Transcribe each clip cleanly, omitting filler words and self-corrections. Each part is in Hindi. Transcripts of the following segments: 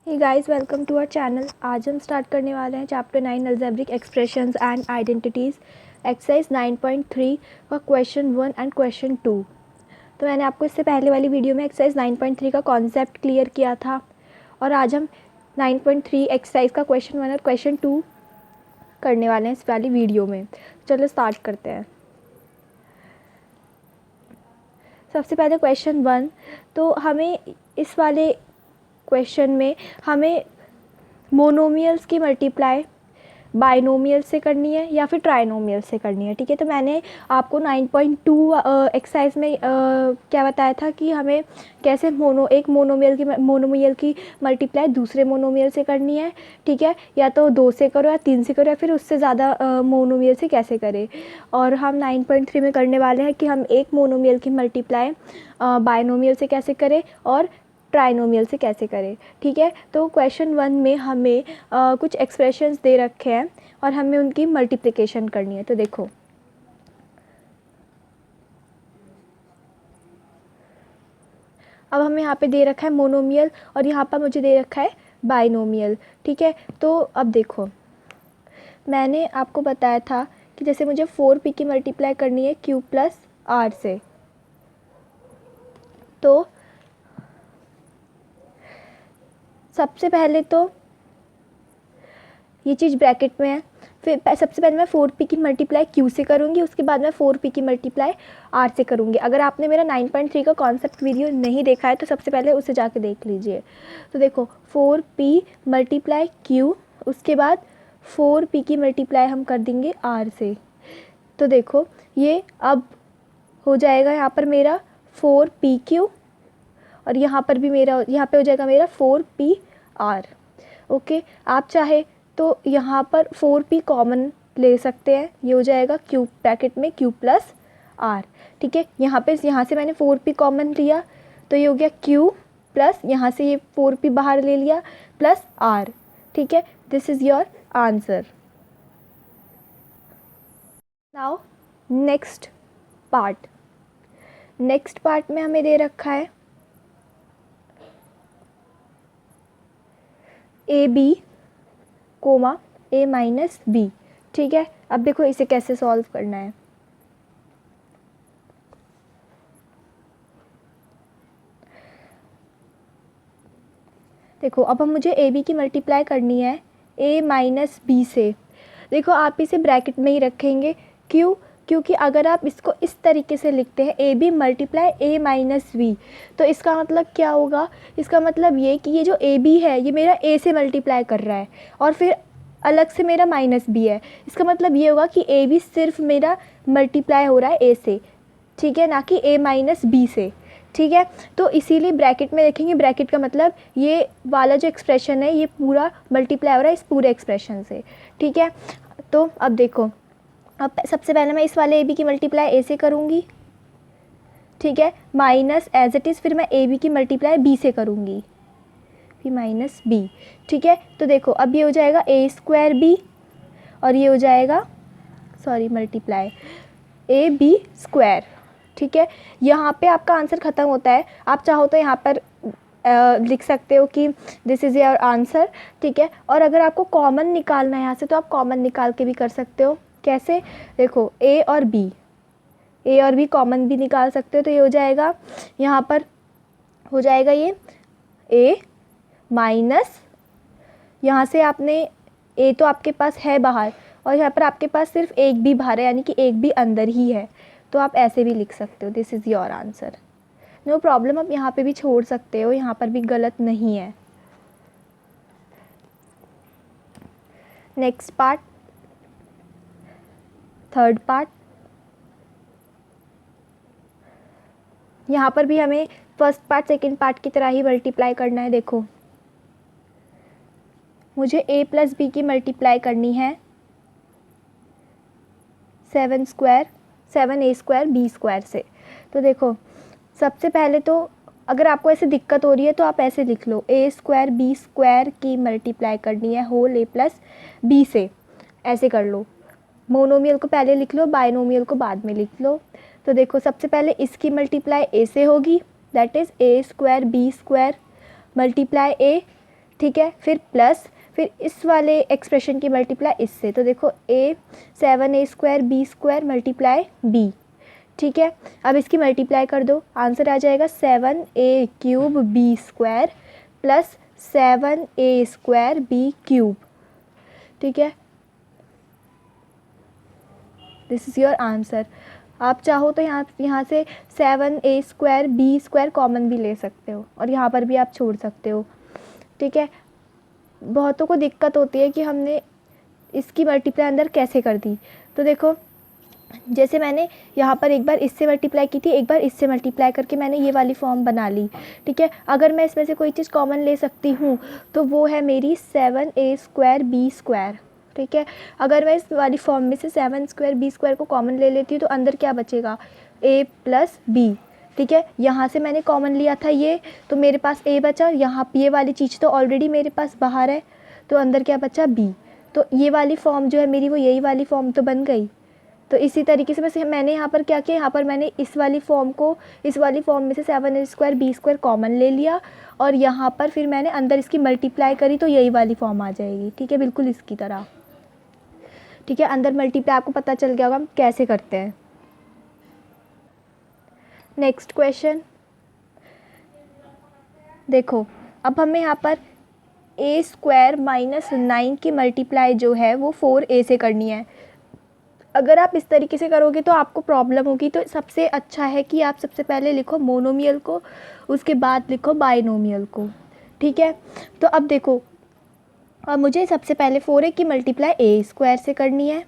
Hey guys, welcome to our channel. आज हम स्टार्ट करने वाले हैं chapter 9 algebraic expressions and identities, exercise 9.3 का क्वेश्चन 1 एंड क्वेश्चन 2। तो मैंने आपको इससे पहले वाली वीडियो में एक्सरसाइज 9.3 का कॉन्सेप्ट क्लियर किया था और आज हम 9.3 एक्सरसाइज का क्वेश्चन 1 और क्वेश्चन 2 करने वाले हैं इस वाली वीडियो में। चलो स्टार्ट करते हैं। सबसे पहले क्वेश्चन 1। तो हमें इस वाले क्वेश्चन में हमें मोनोमियल्स की मल्टीप्लाई बाइनोमियल से करनी है या फिर ट्राइनोमियल से करनी है। ठीक है, तो मैंने आपको 9.2 एक्सरसाइज में क्या बताया था कि हमें कैसे एक मोनोमियल की मल्टीप्लाई दूसरे मोनोमियल से करनी है। ठीक है, या तो 2 से करो या 3 से करो या फिर उससे ज़्यादा मोनोमियल से कैसे करें। और हम 9.3 में करने वाले हैं कि हम एक मोनोमियल की मल्टीप्लाई बाइनोमियल से कैसे करें और ट्राइनोमियल से कैसे करें। ठीक है, तो क्वेश्चन 1 में हमें कुछ एक्सप्रेशंस दे रखे हैं और हमें उनकी मल्टीप्लिकेशन करनी है। तो देखो, अब हमें यहाँ पे दे रखा है मोनोमियल और यहाँ पर मुझे दे रखा है बाइनोमियल। ठीक है, तो अब देखो, मैंने आपको बताया था कि जैसे मुझे 4p की मल्टीप्लाई करनी है q प्लस r से, तो सबसे पहले तो ये चीज़ ब्रैकेट में है। फिर सबसे पहले मैं 4p की मल्टीप्लाई q से करूँगी, उसके बाद मैं 4p की मल्टीप्लाई r से करूँगी। अगर आपने मेरा 9.3 का कॉन्सेप्ट वीडियो नहीं देखा है तो सबसे पहले उसे जाके देख लीजिए। तो देखो, 4p मल्टीप्लाई q, उसके बाद 4p की मल्टीप्लाई हम कर देंगे r से। तो देखो, ये अब हो जाएगा यहाँ पर मेरा 4pq और यहाँ पर भी यहाँ पे हो जाएगा मेरा 4pr। ओके, आप चाहे तो यहाँ पर 4p कॉमन ले सकते हैं, ये हो जाएगा q ब्रैकेट में q प्लस r। ठीक है, यहाँ से मैंने 4p कॉमन लिया तो ये हो गया q प्लस यहाँ से ये 4p बाहर ले लिया प्लस r। ठीक है, this is your answer. Now next part में हमें दे रखा है ab comma a minus b। ठीक है, अब देखो इसे कैसे सॉल्व करना है। देखो, अब हम मुझे ए बी की मल्टीप्लाई करनी है a माइनस बी से। देखो, आप इसे ब्रैकेट में ही रखेंगे, क्यों? क्योंकि अगर आप इसको इस तरीके से लिखते हैं A B multiply a minus B, तो इसका मतलब क्या होगा? इसका मतलब ये कि ये जो ए बी है ये मेरा a से मल्टीप्लाई कर रहा है और फिर अलग से मेरा माइनस बी है। इसका मतलब ये होगा कि ए बी सिर्फ मेरा मल्टीप्लाई हो रहा है a से, ठीक है, ना कि a माइनस बी से। ठीक है, तो इसीलिए ब्रैकेट में देखेंगे। ब्रैकेट का मतलब ये वाला जो एक्सप्रेशन है ये पूरा मल्टीप्लाई हो रहा है इस पूरे एक्सप्रेशन से। ठीक है, तो अब देखो, अब सबसे पहले मैं इस वाले ए बी की मल्टीप्लाई ए से करूँगी। ठीक है, माइनस एज इट इज़, फिर मैं ए बी की मल्टीप्लाई बी से करूँगी, फिर माइनस बी। ठीक है, तो देखो अब ये हो जाएगा ए स्क्वायर बी और ये हो जाएगा मल्टीप्लाई ए बी स्क्वायर। ठीक है, यहाँ पे आपका आंसर ख़त्म होता है। आप चाहो तो यहाँ पर लिख सकते हो कि दिस इज़ योर आंसर। ठीक है, और अगर आपको कॉमन निकालना है यहाँ से तो आप कॉमन निकाल के भी कर सकते हो। कैसे? देखो, ए और बी कॉमन भी निकाल सकते हो। तो ये हो जाएगा, यहाँ पर हो जाएगा ये ए माइनस, यहाँ से आपने ए तो आपके पास है बाहर और यहाँ पर आपके पास सिर्फ एक भी बाहर है, यानी कि एक भी अंदर ही है, तो आप ऐसे भी लिख सकते हो, this is your answer. No problem, आप यहाँ पे भी छोड़ सकते हो, यहाँ पर भी गलत नहीं है। Next part, third part. यहाँ पर भी हमें फर्स्ट पार्ट सेकंड पार्ट की तरह ही मल्टीप्लाई करना है। देखो, मुझे a प्लस बी की मल्टीप्लाई करनी है 7a स्क्वायर b स्क्वायर से। तो देखो, सबसे पहले तो अगर आपको ऐसे दिक्कत हो रही है तो आप ऐसे लिख लो, a स्क्वायर b स्क्वायर की मल्टीप्लाई करनी है होल a प्लस b से, ऐसे कर लो। मोनोमियल को पहले लिख लो, बाइनोमियल को बाद में लिख लो। तो देखो, सबसे पहले इसकी मल्टीप्लाई a से होगी, that is a square b square multiply a। ठीक है, फिर प्लस, फिर इस वाले एक्सप्रेशन की मल्टीप्लाई इससे, तो देखो ए 7a² b² मल्टीप्लाई b, ठीक है। अब इसकी मल्टीप्लाई कर दो, आंसर आ जाएगा 7a³ b² plus 7a² b³, ठीक है। This is your answer. आप चाहो तो यहाँ से 7a² b² कॉमन भी ले सकते हो और यहाँ पर भी आप छोड़ सकते हो, ठीक है। बहुतों को दिक्कत होती है कि हमने इसकी मल्टीप्लाई अंदर कैसे कर दी। तो देखो, जैसे मैंने यहाँ पर एक बार इससे मल्टीप्लाई की थी, एक बार इससे मल्टीप्लाई करके मैंने ये वाली फॉर्म बना ली, ठीक है। अगर मैं इसमें से कोई चीज़ कॉमन ले सकती हूँ तो वो है मेरी 7a² b², ठीक है। अगर मैं इस वाली फॉर्म में से 7² b² को कॉमन ले लेती हूँ तो अंदर क्या बचेगा, a प्लस b, ठीक है। यहाँ से मैंने कॉमन लिया था ये, तो मेरे पास a बचा, यहाँ ये वाली चीज़ तो ऑलरेडी मेरे पास बाहर है, तो अंदर क्या बचा b। तो ये वाली फॉर्म जो है मेरी, वो यही वाली फॉर्म तो बन गई। तो इसी तरीके से बस मैंने यहाँ पर क्या किया, यहाँ पर मैंने इस वाली फॉर्म में से 7a² b² कॉमन ले लिया और यहाँ पर फिर मैंने अंदर इसकी मल्टीप्लाई करी, तो यही वाली फॉर्म आ जाएगी, ठीक है, बिल्कुल इसकी तरह, ठीक है। अंदर मल्टीप्लाई आपको पता चल गया होगा हम कैसे करते हैं। नेक्स्ट क्वेश्चन देखो, अब हमें यहाँ पर a² माइनस 9 की मल्टीप्लाई जो है वो 4a से करनी है। अगर आप इस तरीके से करोगे तो आपको प्रॉब्लम होगी, तो सबसे अच्छा है कि आप सबसे पहले लिखो मोनोमियल को, उसके बाद लिखो बाइनोमियल को, ठीक है। तो अब देखो, अब मुझे सबसे पहले 4a की मल्टीप्लाई a² से करनी है,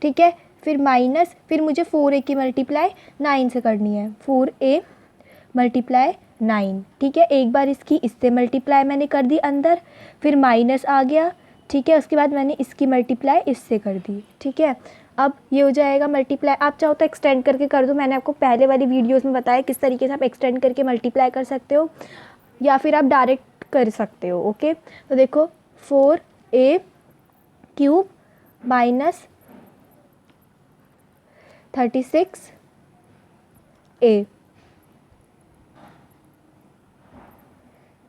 ठीक है। फिर माइनस, फिर मुझे 4a की मल्टीप्लाई 9 से करनी है, 4a मल्टीप्लाई 9, ठीक है। एक बार इसकी इससे मल्टीप्लाई मैंने कर दी अंदर, फिर माइनस आ गया, ठीक है। उसके बाद मैंने इसकी मल्टीप्लाई इससे कर दी, ठीक है। अब ये हो जाएगा मल्टीप्लाई, आप चाहो तो एक्सटेंड करके कर दो, मैंने आपको पहले वाली वीडियोस में बताया किस तरीके से आप एक्सटेंड करके मल्टीप्लाई कर सकते हो, या फिर आप डायरेक्ट कर सकते हो, ओके। तो देखो 4a³ minus 36a,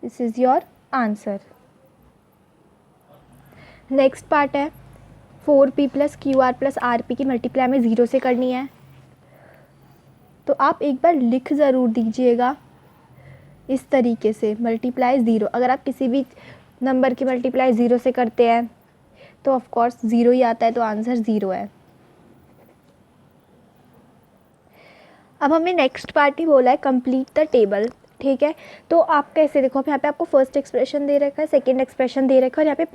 this is your answer. Next part है 4p plus QR plus RP की मल्टीप्लाई में 0 से करनी है। तो आप एक बार लिख ज़रूर दीजिएगा इस तरीके से, मल्टीप्लाई 0। अगर आप किसी भी नंबर की मल्टीप्लाई 0 से करते हैं तो ऑफ कोर्स 0 ही आता है, तो आंसर 0 है। अब हमें नेक्स्ट पार्ट ही बोला है कंप्लीट द टेबल, ठीक है। तो आप कैसे, देखो यहाँ पे आपको फर्स्ट एक्सप्रेशन दे रखा है, सेकंड एक्सप्रेशन दे रखा है और यहाँ पे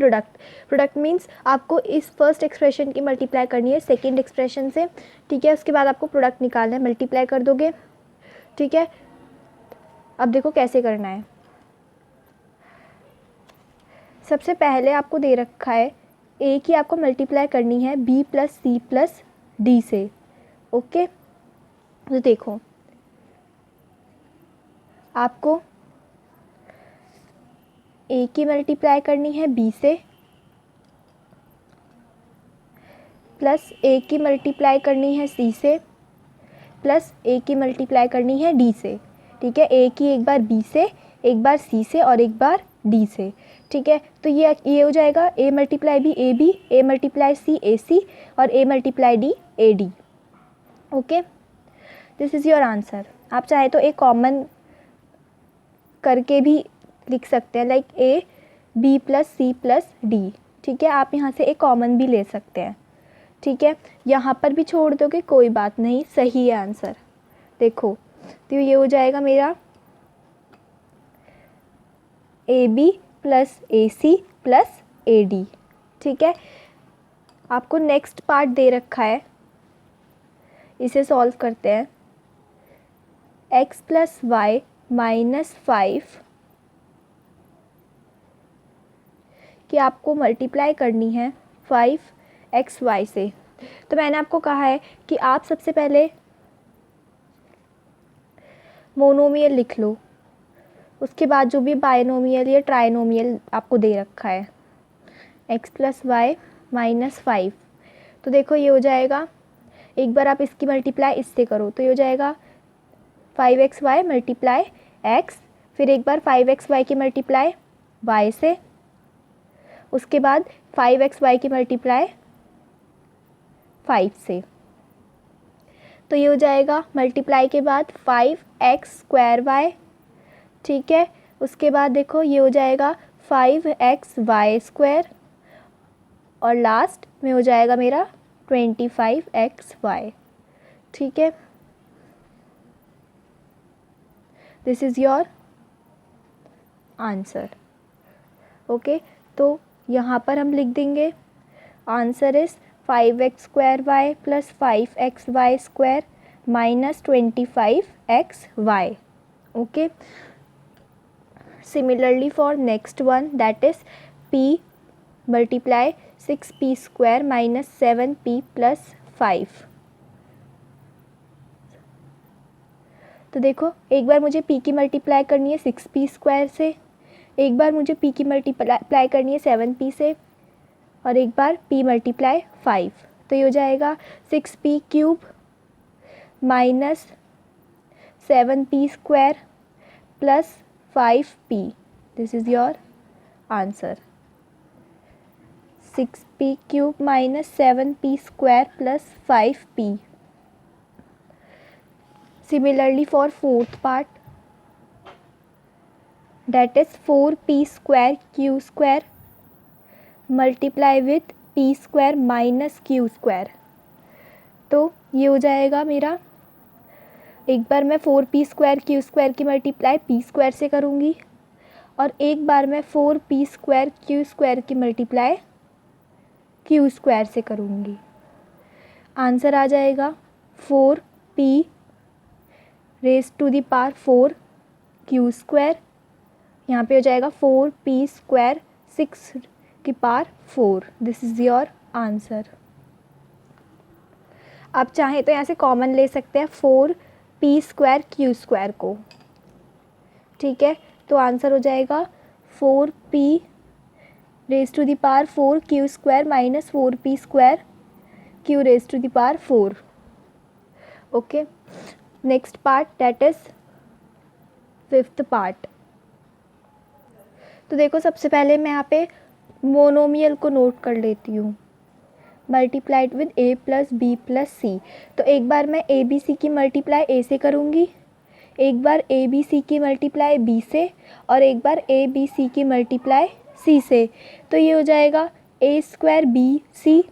प्रोडक्ट मींस आपको इस फर्स्ट एक्सप्रेशन की मल्टीप्लाई करनी है सेकंड एक्सप्रेशन से, ठीक है। उसके बाद आपको प्रोडक्ट निकालना है, मल्टीप्लाई कर दोगे, ठीक है। अब देखो कैसे करना है। सबसे पहले आपको दे रखा है a की आपको मल्टीप्लाई करनी है b plus c plus d से, ओके। तो देखो आपको a की मल्टीप्लाई करनी है b से, प्लस a की मल्टीप्लाई करनी है c से, प्लस a की मल्टीप्लाई करनी है d से, ठीक है। a की एक बार b से, एक बार c से और एक बार d से, ठीक है। तो ये हो जाएगा a multiply b a b, a multiply c a c और a multiply d a d, okay. This is your answer. आप चाहे तो एक कॉमन करके भी लिख सकते हैं, like a b plus c plus d, ठीक है। आप यहाँ से एक कॉमन भी ले सकते हैं, ठीक है। यहाँ पर भी छोड़ दोगे कोई बात नहीं, सही है आंसर। देखो तो ये हो जाएगा मेरा ab plus ac plus ad, ठीक है। आपको नेक्स्ट पार्ट दे रखा है, इसे सॉल्व करते हैं। x प्लस वाई माइनस 5 कि आपको मल्टीप्लाई करनी है 5xy से। तो मैंने आपको कहा है कि आप सबसे पहले मोनोमियल लिख लो, उसके बाद जो भी बाइनोमियल या ट्राइनोमियल आपको दे रखा है, x प्लस वाई माइनस 5। तो देखो ये हो जाएगा, एक बार आप इसकी मल्टीप्लाई इससे करो तो ये हो जाएगा 5xy मल्टीप्लाई x, फिर एक बार 5xy की मल्टीप्लाई y से, उसके बाद 5xy की मल्टीप्लाई 5 से। तो ये हो जाएगा मल्टीप्लाई के बाद 5x² ठीक है। उसके बाद देखो ये हो जाएगा 5xy² और लास्ट में हो जाएगा मेरा 25xy ठीक है। This is your answer. Okay, तो यहाँ पर हम लिख देंगे answer is 5x² plus 5xy² minus 25xy। Okay, similarly for next one that is p multiply 6p² minus 7p plus 5। तो देखो एक बार मुझे p की मल्टीप्लाई करनी है 6p² से, एक बार मुझे p की मल्टीप्लाई करनी है 7p से, और एक बार p मल्टीप्लाई 5। तो ये हो जाएगा 6p³ minus 7p² plus 5p। This is your answer. 6p³ minus 7p² plus 5p। Similarly for fourth part, that is 4p² q² multiply with p² minus q²। तो ये हो जाएगा मेरा, एक बार मैं 4p² q² की मल्टीप्लाई p² से करूँगी और एक बार मैं 4p² q² की मल्टीप्लाई q² से करूँगी। आंसर आ जाएगा 4p raise to the power 4 q², यहाँ पे हो जाएगा 4p² 6 की power 4। This is your answer. आप चाहें तो यहाँ से कॉमन ले सकते हैं 4p² q² को ठीक है। तो आंसर हो जाएगा 4p raise to the power 4 q² minus 4p² q raise to the power 4। Okay, next part that is fifth part. तो देखो सबसे पहले मैं यहाँ पे मोनोमियल को नोट कर लेती हूँ, multiplied with a plus B plus C. तो एक बार मैं ए बी सी की मल्टीप्लाई a से करूँगी, एक बार ए बी सी की मल्टीप्लाई b से, और एक बार ए बी सी की मल्टीप्लाई c से। तो ये हो जाएगा a² bc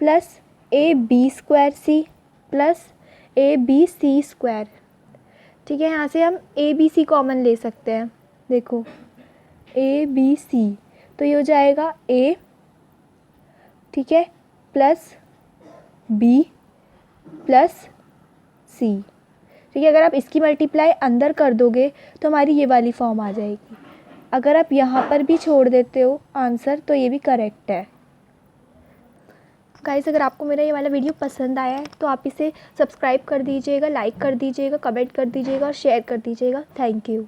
plus ab² plus abc²। ठीक है, यहाँ से हम abc कॉमन ले सकते हैं। देखो abc, तो ये हो जाएगा a ठीक है प्लस b प्लस c। ठीक है, अगर आप इसकी मल्टीप्लाई अंदर कर दोगे तो हमारी ये वाली फॉर्म आ जाएगी। अगर आप यहाँ पर भी छोड़ देते हो आंसर तो ये भी करेक्ट है। गाइस, अगर आपको मेरा ये वाला वीडियो पसंद आया है तो आप इसे सब्सक्राइब कर दीजिएगा, लाइक कर दीजिएगा, कमेंट कर दीजिएगा और शेयर कर दीजिएगा। Thank you.